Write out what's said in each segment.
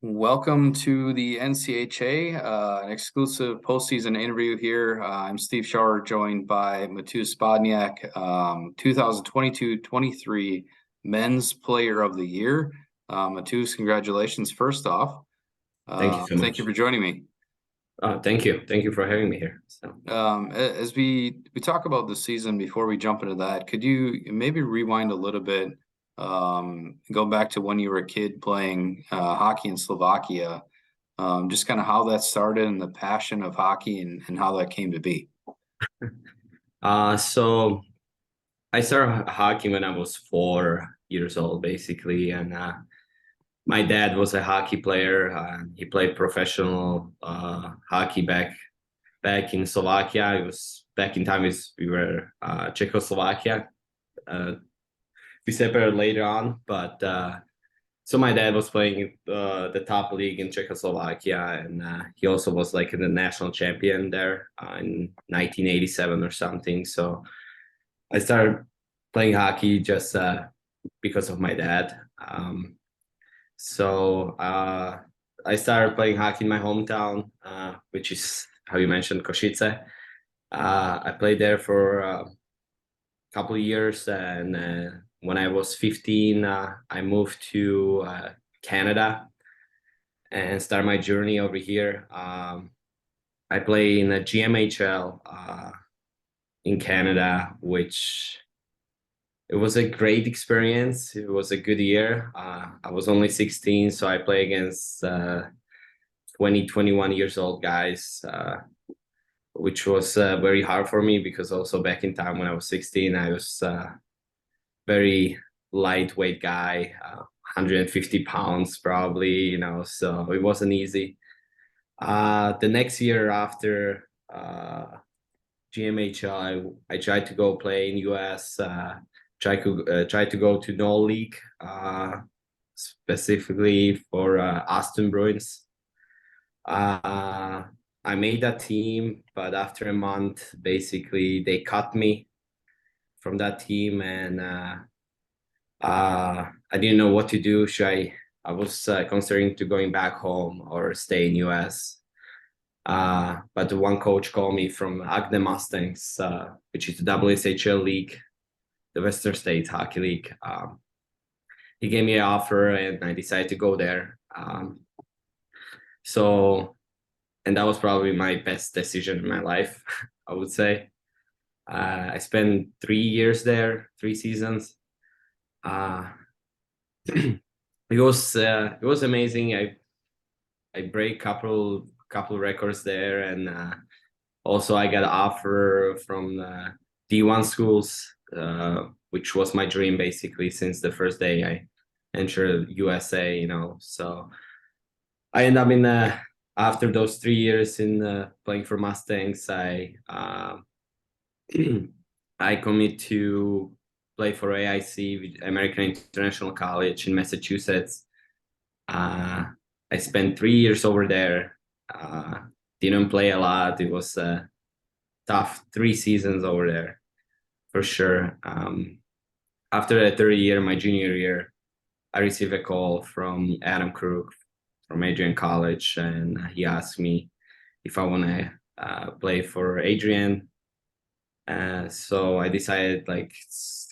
Welcome to the NCHA, an exclusive postseason interview here. I'm Steve Schauer, joined by Matus Spodniak, 2022-23 Men's Player of the Year. Matus, congratulations first off. Thank you so Thank you much. for joining me. Thank you. Thank you for having me here. As we talk about the season, before we jump into that, could you maybe rewind a little bit, go back to when you were a kid playing hockey in Slovakia, just kind of how that started and the passion of hockey and how that came to be. So I started hockey when I was 4 years old, basically, and my dad was a hockey player. He played professional hockey back in Slovakia. It was back in time we were Czechoslovakia. We separated later on, but so my dad was playing the top league in Czechoslovakia, and he also was like the national champion there in 1987 or something. So I started playing hockey just because of my dad. I started playing hockey in my hometown, which is how you mentioned Košice. I played there for a couple of years, and when I was 15, I moved to Canada and started my journey over here. I play in the GMHL in Canada, which it was a great experience. It was a good year. I was only 16, so I play against 20, 21 years old guys, which was very hard for me because also back in time when I was 16, I was very lightweight guy, 150 pounds probably, so it wasn't easy. The next year after GMHL, I tried to go play in US, tried to go to Null League, specifically for Austin Bruins. I made that team, but after a month, basically they cut me from that team, and I didn't know what to do. I was considering to going back home or stay in US. But one coach called me from Agne Mustangs, which is the WSHL league, the Western States Hockey League. He gave me an offer, and I decided to go there. And that was probably my best decision in my life, I would say. I spent 3 years there, 3 seasons. It was amazing. I break couple records there, and also I got an offer from D1 schools, which was my dream basically since the first day I entered USA. So I end up in after those 3 years in playing for Mustangs, I commit to play for AIC, American International College in Massachusetts. I spent 3 years over there. Didn't play a lot. It was a tough 3 seasons over there, for sure. After the third year, my junior year, I received a call from Adam Crook from Adrian College, and he asked me if I want to play for Adrian. So I decided it's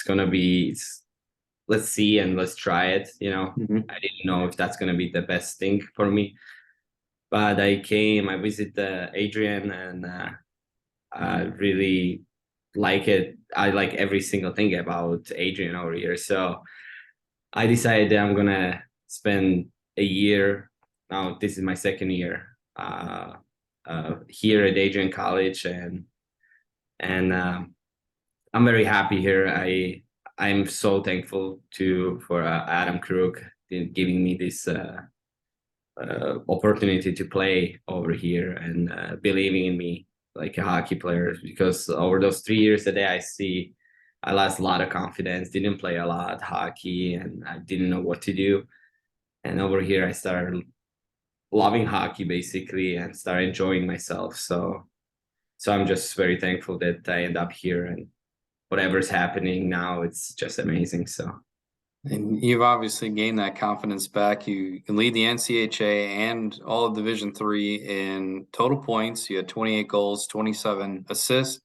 gonna be let's see and let's try it. I didn't know if that's gonna be the best thing for me, but I visited Adrian, and I really like it. I like every single thing about Adrian over here. So I decided that I'm gonna spend a year. Now this is my second year here at Adrian College, and I'm very happy here. I'm so thankful for Adam Crook giving me this opportunity to play over here and believing in me like a hockey player, because over those 3 years that I lost a lot of confidence, didn't play a lot hockey, and I didn't know what to do. And over here, I started loving hockey basically and started enjoying myself. So I'm just very thankful that I end up here, and whatever's happening now, it's just amazing. So And you've obviously gained that confidence back. You can lead the NCHA and all of Division III in total points. You had 28 goals, 27 assists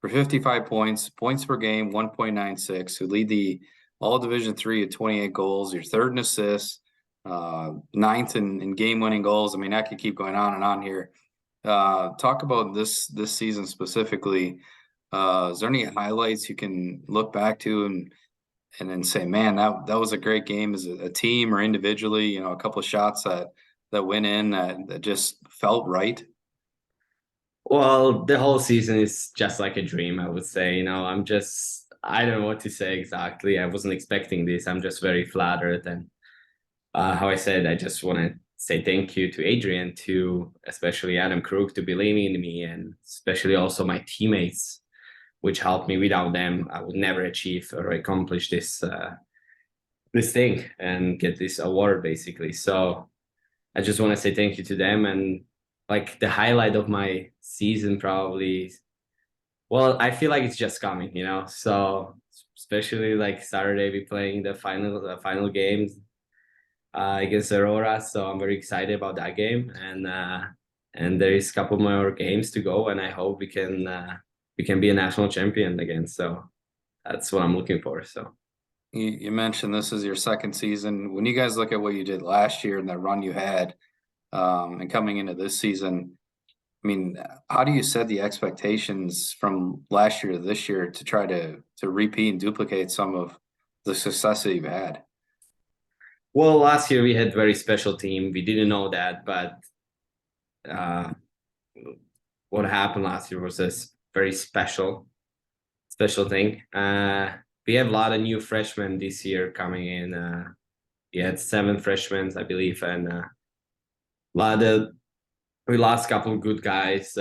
for 55 points, points per game, 1.96. You lead the all Division III at 28 goals. You're third in assists, ninth in game-winning goals. I mean, I could keep going on and on here. Talk about this season specifically. Is there any highlights you can look back to and then say, man, that was a great game as a team or individually, you know, a couple of shots that went in that just felt right. Well, the whole season is just like a dream, I would say. I don't know what to say exactly. I wasn't expecting this. I'm just very flattered. And how I said, I just want to say thank you to Adrian, to especially Adam Krug, to believing in me, and especially also my teammates, which helped me. Without them, I would never achieve or accomplish this thing and get this award, basically. So I just want to say thank you to them. And like the highlight of my season, probably, well, I feel like it's just coming, So especially like Saturday, we playing the final games against Aurora. So I'm very excited about that game, and there is a couple more games to go, and I hope we can be a national champion again. So that's what I'm looking for. So. You mentioned this is your second season. When you guys look at what you did last year and that run you had, and coming into this season, I mean, how do you set the expectations from last year to this year to try to repeat and duplicate some of the success that you've had? Well, last year we had very special team. We didn't know that, but uh, what happened last year was a very special thing. We have a lot of new freshmen this year coming in. We had 7 freshmen, I believe, and a lot of we lost a couple of good guys,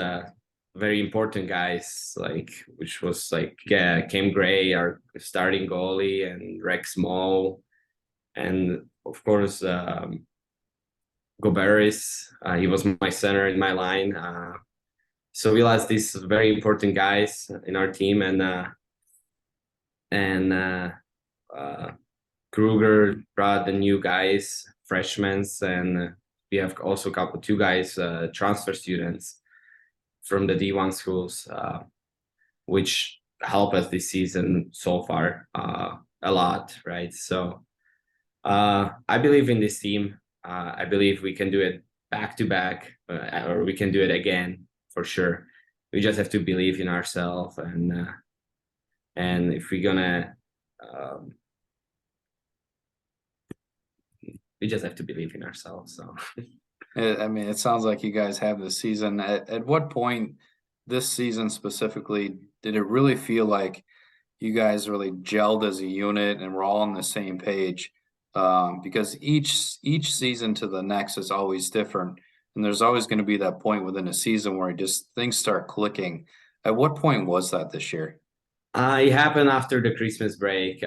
very important guys, like which was like Cam Gray, our starting goalie, and Rex Moe, and of course Goberis. He was my center in my line. So we lost these very important guys in our team, and Kruger brought the new guys, freshmen, and we have also two guys, transfer students from the D1 schools, which help us this season so far a lot, right? So I believe in this team. I believe we can do it back to back, or we can do it again for sure. We just have to believe in ourselves, and if we're gonna, we just have to believe in ourselves. So. I mean, it sounds like you guys have this season. At what point this season specifically did it really feel like you guys really gelled as a unit and we're all on the same page? Because each season to the next is always different, and there's always going to be that point within a season where just things start clicking. At what point was that this year? It happened after the Christmas break.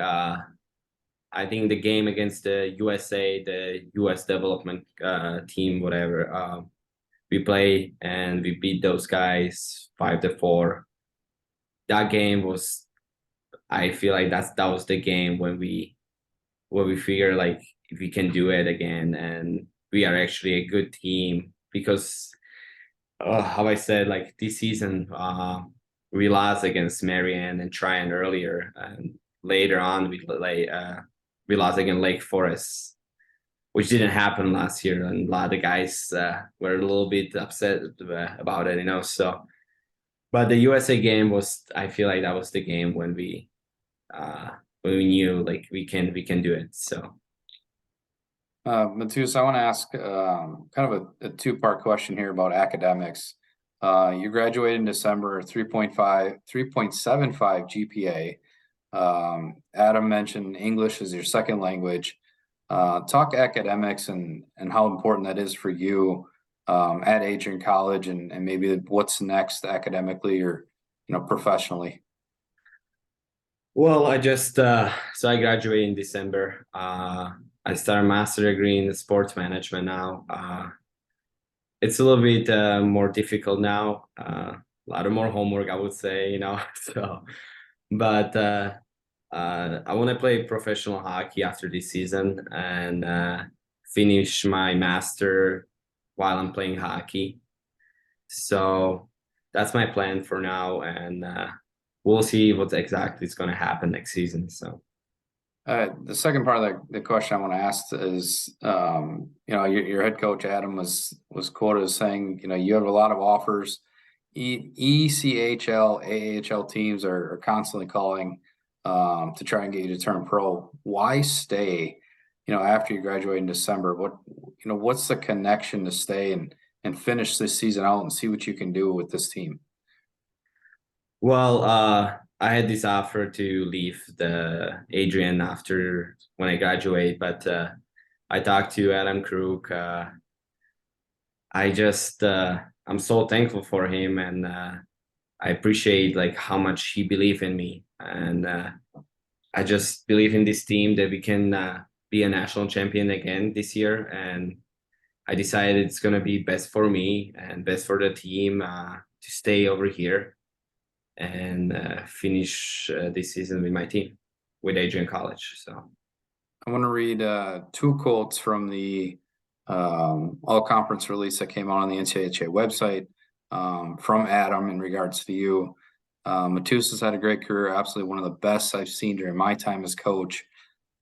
I think the game against the USA, the US development team, whatever, we play and we beat those guys 5-4. That game was, I feel like that was the game when we figure like if we can do it again, and we are actually a good team because how I said, like this season we lost against Marianne and Tryon earlier, and later on we lost against Lake Forest, which didn't happen last year, and a lot of guys were a little bit upset about it. So, but the USA game was, I feel like that was the game when we knew like we can do it. So. Matus, I want to ask kind of a two-part question here about academics. You graduated in December, 3.75 GPA. Adam mentioned English is your second language. Talk academics and how important that is for you at Adrian College, and maybe what's next academically or professionally. Well, I just so I graduated in December. I started a master degree in sports management now. It's a little bit more difficult now. A lot of more homework, I would say, So, but I want to play professional hockey after this season and finish my master while I'm playing hockey. So that's my plan for now, and we'll see what exactly is going to happen next season. So The second part of the question I want to ask is, your head coach Adam was quoted as saying, you have a lot of offers. ECHL, AHL teams are constantly calling to try and get you to turn pro. Why stay? After you graduate in December, what's the connection to stay and finish this season out and see what you can do with this team? well, I had this offer to leave the Adrian after when I graduate, but I talked to Adam Krug. I'm so thankful for him, and I appreciate like how much he believed in me, and I just believe in this team that we can be a national champion again this year. And I decided it's gonna be best for me and best for the team to stay over here and finish this season with my team, with Adrian College. So I want to read two quotes from the all-conference release that came out on the NCHA website from Adam in regards to you. Matus has had a great career, absolutely one of the best I've seen during my time as coach.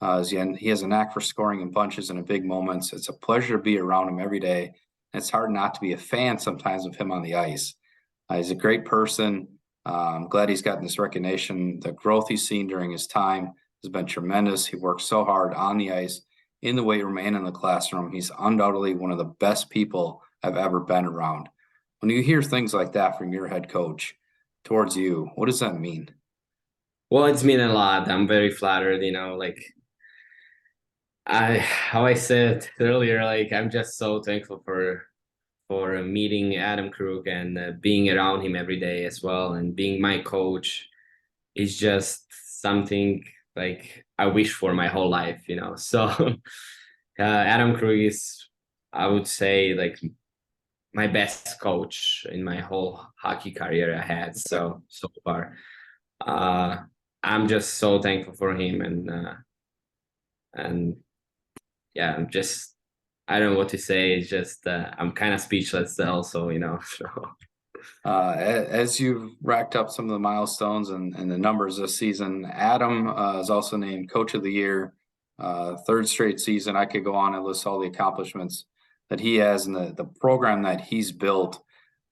He has a knack for scoring in bunches and in big moments. It's a pleasure to be around him every day. And it's hard not to be a fan sometimes of him on the ice. He's a great person. I'm glad he's gotten this recognition. The growth he's seen during his time has been tremendous. He works so hard on the ice, in the weight room, and in the classroom. He's undoubtedly one of the best people I've ever been around. When you hear things like that from your head coach towards you, what does that mean? well, it's mean a lot. I'm very flattered, like how I said earlier, like I'm just so thankful for meeting Adam Krug and being around him every day as well, and being my coach is just something like I wish for my whole life. So Adam Krug is, I would say, like my best coach in my whole hockey career I had so far. I'm just so thankful for him, and yeah, I don't know what to say. It's just I'm kind of speechless also, So As you've racked up some of the milestones and the numbers this season, Adam is also named Coach of the Year, third straight season. I could go on and list all the accomplishments that he has and the program that he's built.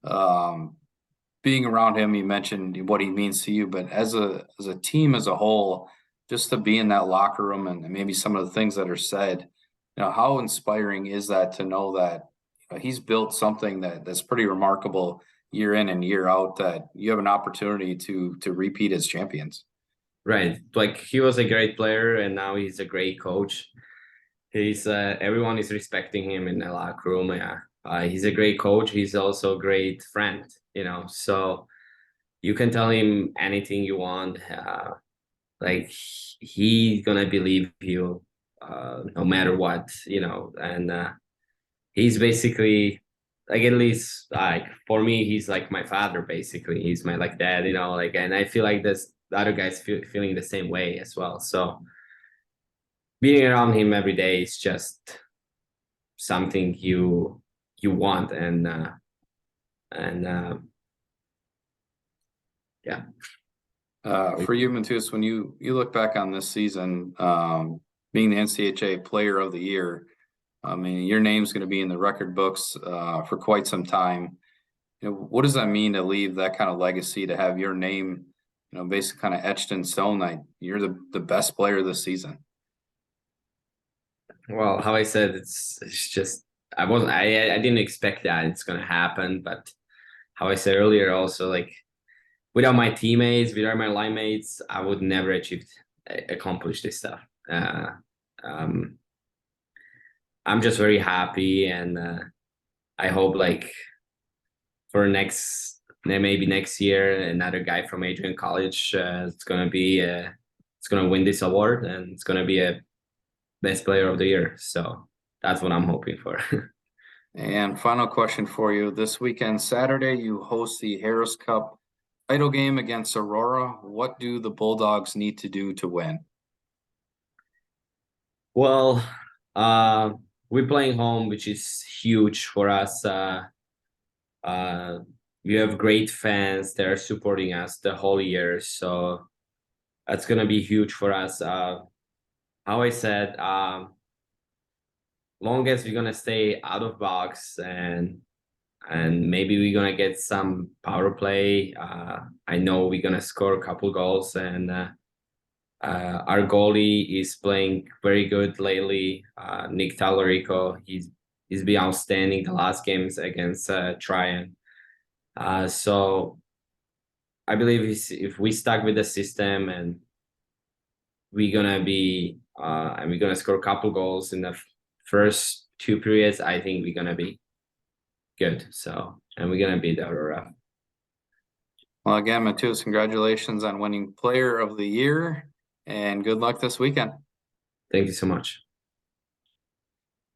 Being around him, you mentioned what he means to you, but as a team as a whole, just to be in that locker room and maybe some of the things that are said, how inspiring is that to know that he's built something that's pretty remarkable year in and year out, that you have an opportunity to repeat as champions. right, like he was a great player and now he's a great coach. He's everyone is respecting him in the locker room. Yeah, he's a great coach. He's also a great friend. So you can tell him anything you want. Like he's gonna believe you, no matter what. And he's basically like, at least like for me, he's like my father. Basically, he's my like dad. Like, and I feel like this the other guys feeling the same way as well. So being around him every day is just something you want, and yeah. For you, Matus, when you look back on this season, being the NCHA Player of the Year, I mean, your name's going to be in the record books for quite some time. What does that mean to leave that kind of legacy, to have your name, basically kind of etched in stone that you're the best player this season? Well, how I said, it's just I didn't expect that it's gonna happen, but how I said earlier, also like without my teammates, without my line mates, I would never accomplish this stuff. Um, I'm just very happy, and I hope like for maybe next year, another guy from Adrian College it's gonna win this award, and it's gonna be a best player of the year. So that's what I'm hoping for. And final question for you: this weekend, Saturday, you host the Harris Cup title game against Aurora. What do the Bulldogs need to do to win? Well, we're playing home, which is huge for us. Uh, we have great fans that are supporting us the whole year, so that's gonna be huge for us. How I said, long as we're gonna stay out of box and maybe we're gonna get some power play. I know we're gonna score a couple goals, and our goalie is playing very good lately. Nick Talarico, he's been outstanding the last games against Tryon. So I believe if we stuck with the system and we're gonna be and we're gonna score a couple goals in the first two periods, I think we're gonna be good. So, and we're gonna beat Aurora. Well, again, Matus, congratulations on winning Player of the Year, and good luck this weekend. Thank you so much.